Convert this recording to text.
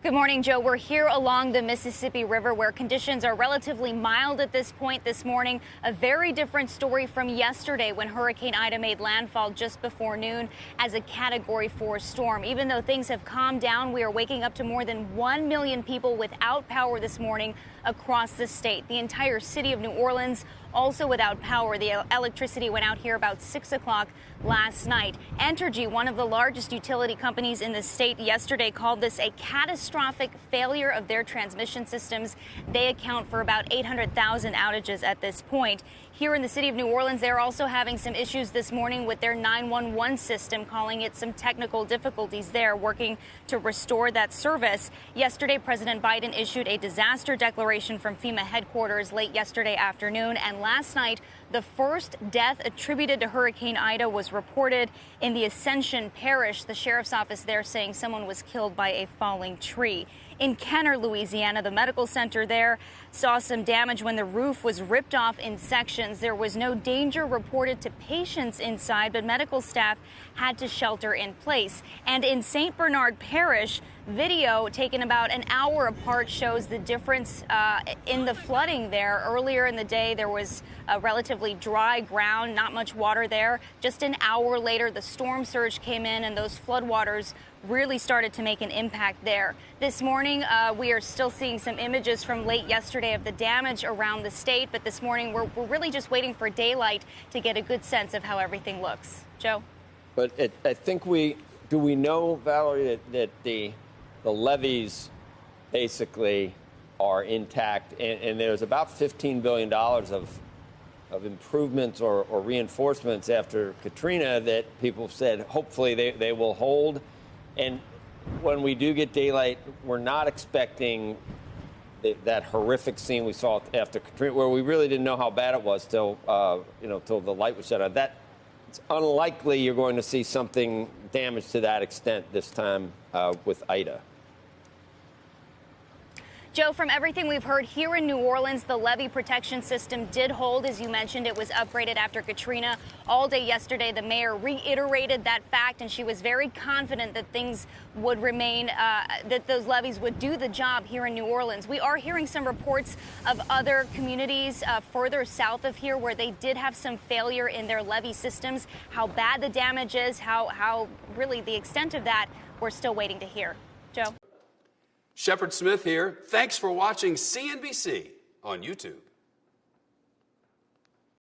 Good morning, Joe. We're here along the Mississippi River where conditions are relatively mild at this point this morning. A very different story from yesterday when Hurricane Ida made landfall just before noon as a Category 4 storm. Even though things have calmed down, we are waking up to more than 1 million people without power this morning across the state. The entire city of New Orleans also without power. The electricity went out here about 6 o'clock last night. Entergy, one of the largest utility companies in the state, yesterday called this a catastrophic failure of their transmission systems. They account for about 800,000 outages at this point. Here in the city of New Orleans, they're also having some issues this morning with their 911 system, calling it some technical difficulties there, working to restore that service. Yesterday, President Biden issued a disaster declaration from FEMA headquarters late yesterday afternoon. And last night, the first death attributed to Hurricane Ida was reported in the Ascension Parish. The sheriff's office there saying someone was killed by a falling tree. In Kenner, Louisiana, the medical center there saw some damage when the roof was ripped off in sections. There was no danger reported to patients inside, but medical staff had to shelter in place. And in St. Bernard Parish, video taken about an hour apart shows the difference in the flooding there. Earlier in the day, there was a relatively dry ground, not much water there. Just an hour later, the storm surge came in and those floodwaters really started to make an impact there. This morning, we are still seeing some images from late yesterday of the damage around the state, but this morning we're really just waiting for daylight to get a good sense of how everything looks. Joe? But I think we know, Valerie, that the levees basically are intact, and there's about $15 billion of improvements or reinforcements after Katrina that people said hopefully they will hold. And when we do get daylight, we're not expecting that horrific scene we saw after Katrina, where we really didn't know how bad it was till the light was shut on. It's unlikely you're going to see something damaged to that extent this time with Ida. Joe, from everything we've heard here in New Orleans, the levee protection system did hold. As you mentioned, it was upgraded after Katrina. All day yesterday, the mayor reiterated that fact, and she was very confident that things would remain, that those levees would do the job here in New Orleans. We are hearing some reports of other communities further south of here where they did have some failure in their levee systems. How bad the damage is, how really the extent of that, we're still waiting to hear. Joe? Shepard Smith here. Thanks for watching CNBC on YouTube.